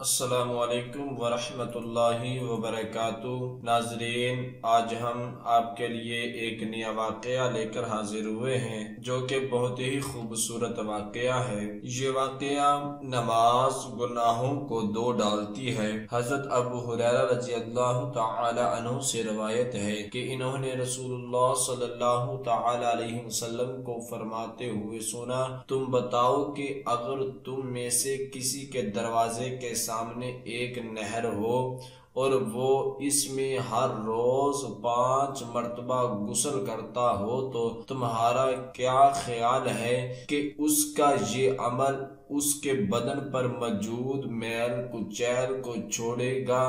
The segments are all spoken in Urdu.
السلام علیکم ورحمۃ اللہ وبرکاتہ۔ ناظرین، آج ہم آپ کے لیے ایک نیا واقعہ لے کر حاضر ہوئے ہیں جو کہ بہت ہی خوبصورت واقعہ ہے۔ یہ واقعہ نماز گناہوں کو دھو ڈالتی ہے۔ حضرت ابو ہریرہ رضی اللہ تعالی عنہ سے روایت ہے کہ انہوں نے رسول اللہ صلی اللہ تعالی علیہ وسلم کو فرماتے ہوئے سنا، تم بتاؤ کہ اگر تم میں سے کسی کے دروازے کے سامنے ایک نہر ہو اور وہ اس میں ہر روز 5 مرتبہ غسل کرتا ہو تو تمہارا کیا خیال ہے کہ اس کا یہ عمل اس کے بدن پر موجود میل کچیل کو چھوڑے گا؟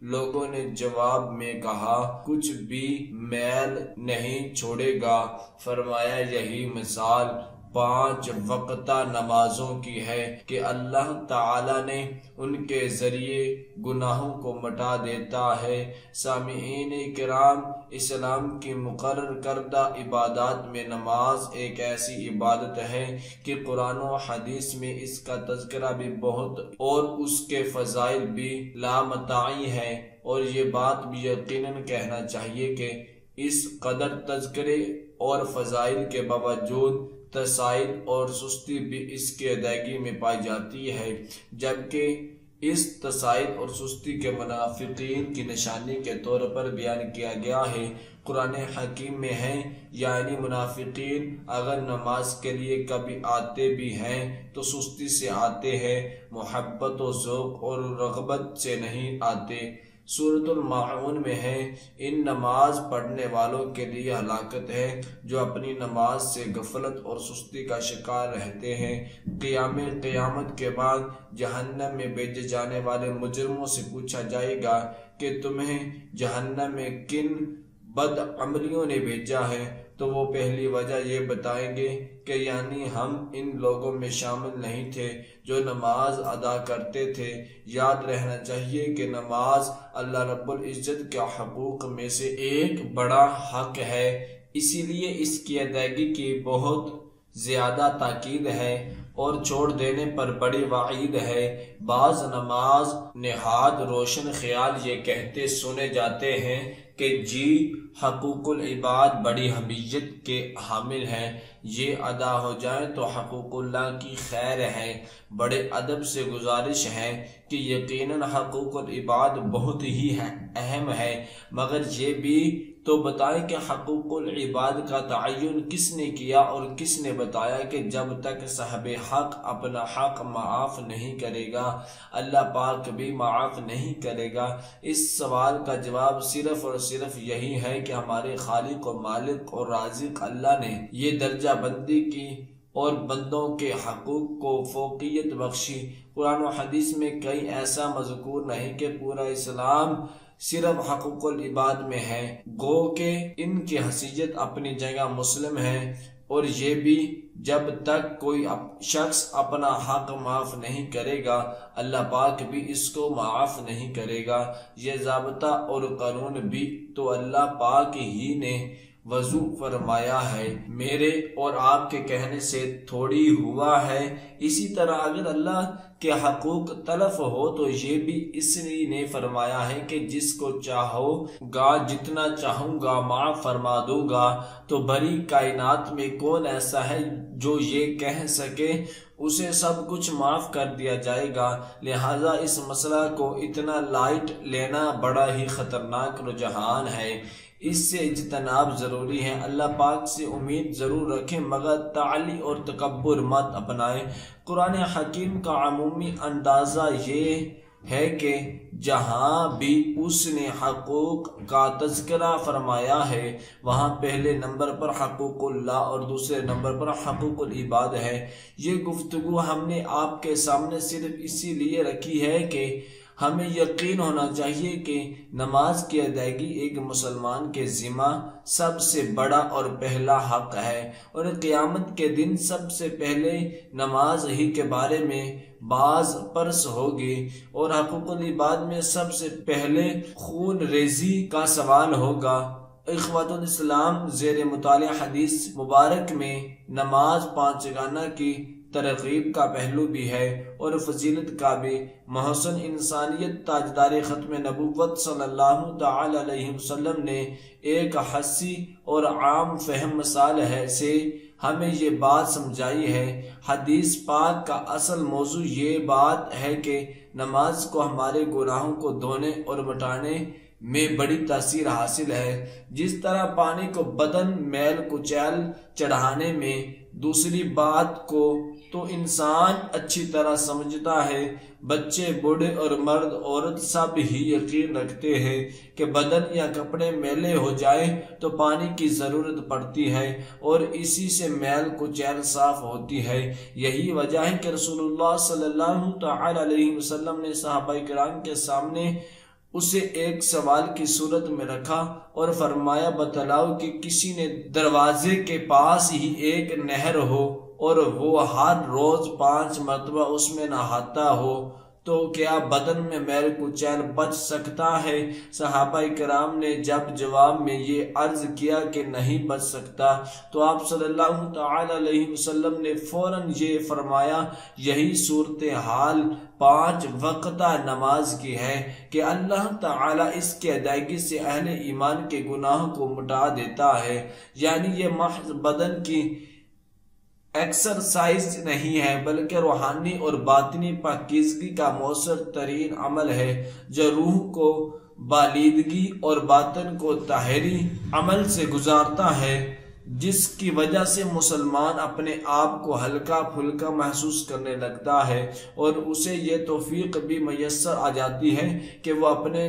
لوگوں نے جواب میں کہا، کچھ بھی میل نہیں چھوڑے گا۔ فرمایا، یہی مثال 5 وقتہ نمازوں کی ہے کہ اللہ تعالی نے ان کے ذریعے گناہوں کو مٹا دیتا ہے۔ سامعین کرام، اسلام کی مقرر کردہ عبادات میں نماز ایک ایسی عبادت ہے کہ قرآن و حدیث میں اس کا تذکرہ بھی بہت اور اس کے فضائل بھی لامتعی ہے، اور یہ بات بھی یقیناً کہنا چاہیے کہ اس قدر تذکرے اور فضائل کے باوجود تساہل اور سستی بھی اس کی ادائیگی میں پائی جاتی ہے، جبکہ اس تساہل اور سستی کے منافقین کی نشانی کے طور پر بیان کیا گیا ہے۔ قرآن حکیم میں ہے، یعنی منافقین اگر نماز کے لیے کبھی آتے بھی ہیں تو سستی سے آتے ہیں، محبت و ذوق اور رغبت سے نہیں آتے۔ سورۃ الماعون میں ہے، ان نماز پڑھنے والوں کے لیے ہلاکت ہے جو اپنی نماز سے غفلت اور سستی کا شکار رہتے ہیں۔ قیامت کے بعد جہنم میں بھیجے جانے والے مجرموں سے پوچھا جائے گا کہ تمہیں جہنم میں کن بد عملیوں نے بھیجا ہے، تو وہ پہلی وجہ یہ بتائیں گے کہ یعنی ہم ان لوگوں میں شامل نہیں تھے جو نماز ادا کرتے تھے۔ یاد رہنا چاہیے کہ نماز اللہ رب العزت کے حقوق میں سے ایک بڑا حق ہے، اسی لیے اس کی ادائیگی کی بہت زیادہ تاکید ہے اور چھوڑ دینے پر بڑی وعید ہے۔ بعض نماز نہاد روشن خیال یہ کہتے سنے جاتے ہیں کہ جی حقوق العباد بڑی اہمیت کے حامل ہیں، یہ ادا ہو جائیں تو حقوق اللہ کی خیر ہے۔ بڑے ادب سے گزارش ہے کہ یقیناً حقوق العباد بہت ہی اہم ہے، مگر یہ بھی تو بتائیں کہ حقوق العباد کا تعین کس نے کیا اور کس نے بتایا کہ جب تک صاحب حق اپنا حق معاف نہیں کرے گا اللہ پاک بھی معاف نہیں کرے گا؟ اس سوال کا جواب صرف اور صرف یہی ہے کہ ہمارے خالق و مالک اور رازق اللہ نے یہ درجہ بندی کی اور بندوں کے حقوق کو فوقیت بخشی۔ قرآن و حدیث میں کہیں ایسا مذکور نہیں کہ پورا اسلام صرف حقوق العباد میں ہے، گو کہ ان کی حیثیت اپنی جگہ مسلم ہے، اور یہ بھی جب تک کوئی شخص اپنا حق معاف نہیں کرے گا اللہ پاک بھی اس کو معاف نہیں کرے گا۔ یہ ضابطہ اور قانون بھی تو اللہ پاک ہی نے وضع فرمایا ہے، میرے اور آپ کے کہنے سے تھوڑی ہوا ہے۔ اسی طرح اگر اللہ کے حقوق تلف ہو تو یہ بھی اس نے فرمایا ہے کہ جس کو چاہو گا جتنا چاہوں گا معاف فرما دوں گا۔ تو بڑی کائنات میں کون ایسا ہے جو یہ کہہ سکے اسے سب کچھ معاف کر دیا جائے گا؟ لہٰذا اس مسئلہ کو اتنا لائٹ لینا بڑا ہی خطرناک رجحان ہے، اس سے اجتناب ضروری ہے۔ اللہ پاک سے امید ضرور رکھیں مگر تعالی اور تکبر مت اپنائیں۔ قرآن حکیم کا عمومی اندازہ یہ ہے کہ جہاں بھی اس نے حقوق کا تذکرہ فرمایا ہے وہاں پہلے نمبر پر حقوق اللہ اور دوسرے نمبر پر حقوق العباد ہے۔ یہ گفتگو ہم نے آپ کے سامنے صرف اسی لیے رکھی ہے کہ ہمیں یقین ہونا چاہیے کہ نماز کی ادائیگی ایک مسلمان کے ذمہ سب سے بڑا اور پہلا حق ہے، اور قیامت کے دن سب سے پہلے نماز ہی کے بارے میں باز پرس ہوگی، اور حقوق العباد میں سب سے پہلے خون ریزی کا سوال ہوگا۔ اخوات الاسلام، زیر مطالعہ حدیث مبارک میں نماز 5 جگانہ کی ترغیب کا پہلو بھی ہے اور فضیلت کا بھی۔ محسن انسانیت تاجدار ختم نبوت صلی اللہ تعالی علیہ وسلم نے ایک حسی اور عام فہم مثال ہے سے ہمیں یہ بات سمجھائی ہے۔ حدیث پاک کا اصل موضوع یہ بات ہے کہ نماز کو ہمارے گناہوں کو دھونے اور مٹانے میں بڑی تاثیر حاصل ہے، جس طرح پانی کو بدن میل کچیل چڑھانے میں۔ دوسری بات کو تو انسان اچھی طرح سمجھتا ہے، بچے بوڑھے اور مرد عورت سب ہی یقین رکھتے ہیں کہ بدن یا کپڑے میلے ہو جائیں تو پانی کی ضرورت پڑتی ہے اور اسی سے میل کچیل صاف ہوتی ہے۔ یہی وجہ ہے کہ رسول اللہ صلی اللہ تعالی علیہ وسلم نے صحابہ کرام کے سامنے اسے ایک سوال کی صورت میں رکھا اور فرمایا، بتلاؤ کہ کسی نے دروازے کے پاس ہی ایک نہر ہو اور وہ ہر روز 5 مرتبہ اس میں نہاتا ہو تو کیا بدن میں میل کچیل بچ سکتا ہے؟ صحابہ کرام نے جب جواب میں یہ عرض کیا کہ نہیں بچ سکتا تو آپ صلی اللہ تعالی علیہ وسلم نے فوراً یہ فرمایا، یہی صورتحال 5 وقتہ نماز کی ہے کہ اللہ تعالی اس کی ادائیگی سے اہل ایمان کے گناہوں کو مٹا دیتا ہے۔ یعنی یہ محض بدن کی ایکسرسائز نہیں ہے بلکہ روحانی اور باطنی پاکیزگی کا مؤثر ترین عمل ہے جو روح کو بالیدگی اور باطن کو طاہری عمل سے گزارتا ہے، جس کی وجہ سے مسلمان اپنے آپ کو ہلکا پھلکا محسوس کرنے لگتا ہے اور اسے یہ توفیق بھی میسر آ جاتی ہے کہ وہ اپنے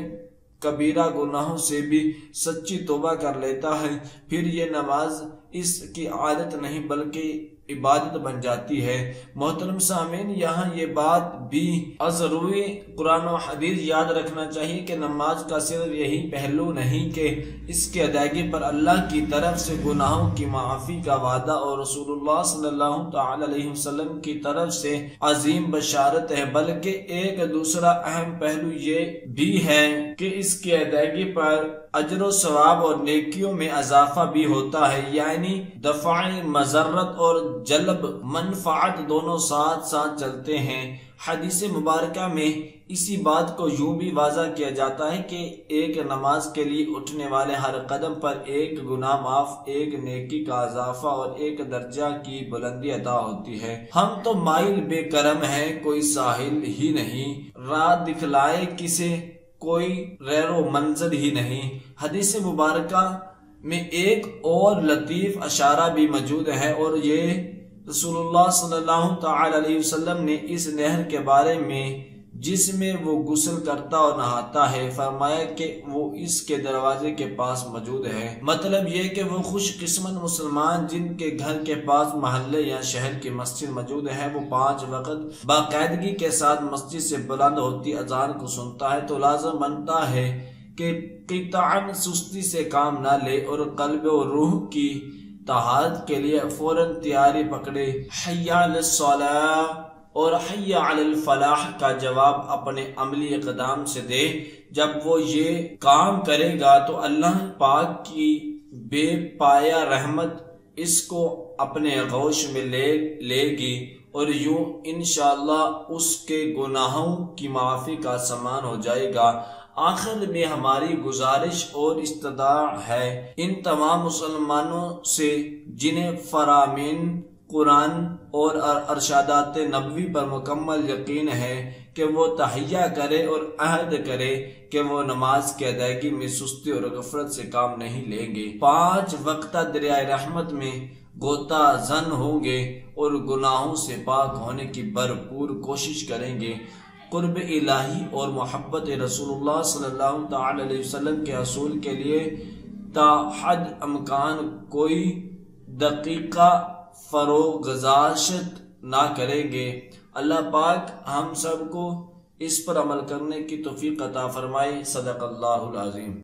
کبیرہ گناہوں سے بھی سچی توبہ کر لیتا ہے۔ پھر یہ نماز اس کی عادت نہیں بلکہ عبادت بن جاتی ہے۔ محترم سامعین، یہاں یہ بات بھی ضروری قرآن و حدیث یاد رکھنا چاہیے کہ نماز کا صرف یہی پہلو نہیں کہ اس کی ادائیگی پر اللہ کی طرف سے گناہوں کی معافی کا وعدہ اور رسول اللہ صلی اللہ تعالی علیہ وسلم کی طرف سے عظیم بشارت ہے، بلکہ ایک دوسرا اہم پہلو یہ بھی ہے کہ اس کی ادائیگی پر اجر و ثواب اور نیکیوں میں اضافہ بھی ہوتا ہے، یعنی دفع مضرت اور جلب منفعت دونوں ساتھ ساتھ چلتے ہیں۔ حدیث مبارکہ میں اسی بات کو یوں بھی واضح کیا جاتا ہے کہ ایک نماز کے لیے اٹھنے والے ہر قدم پر ایک گناہ معاف، ایک نیکی کا اضافہ اور ایک درجہ کی بلندی عطا ہوتی ہے۔ ہم تو مائل بے کرم ہیں، کوئی ساحل ہی نہیں، راہ دکھلائے کسے کوئی ریر و منزل ہی نہیں۔ حدیث مبارکہ میں ایک اور لطیف اشارہ بھی موجود ہے اور یہ رسول اللہ صلی اللہ تعالی علیہ وسلم نے اس نہر کے بارے میں جس میں وہ غسل کرتا اور نہاتا ہے فرمایا کہ وہ اس کے دروازے کے پاس موجود ہے۔ مطلب یہ کہ وہ خوش قسمت مسلمان جن کے گھر کے پاس محلے یا شہر کی مسجد موجود ہے، وہ 5 وقت باقاعدگی کے ساتھ مسجد سے بلند ہوتی اذان کو سنتا ہے تو لازم بنتا ہے کہ قطعاً سستی سے کام نہ لے اور قلب و روح کی طہارت کے لیے فوراً تیاری پکڑے۔ حی علی الصلاۃ اور حی علی الفلاح کا جواب اپنے عملی اقدام سے دے۔ جب وہ یہ کام کرے گا تو اللہ پاک کی بے پایا رحمت اس کو اپنے غوش میں لے گی اور یوں انشاءاللہ اس کے گناہوں کی معافی کا سامان ہو جائے گا۔ آخر میں ہماری گزارش اور استدعا ہے ان تمام مسلمانوں سے جنہیں فرامین قرآن اور ارشادات نبوی پر مکمل یقین ہے کہ وہ تہیہ کرے اور عہد کرے کہ وہ نماز کی ادائیگی میں سستی اور غفلت سے کام نہیں لیں گے، 5 وقتہ دریائے رحمت میں غوطہ زن ہوں گے اور گناہوں سے پاک ہونے کی بھرپور کوشش کریں گے۔ قرب الہی اور محبت رسول اللہ صلی اللہ تعالی علیہ وسلم کے حصول کے لیے تا حد امکان کوئی دقیقہ فروگزاشت نہ کریں گے۔ اللہ پاک ہم سب کو اس پر عمل کرنے کی توفیق عطا فرمائے۔ صدق اللہ العظیم۔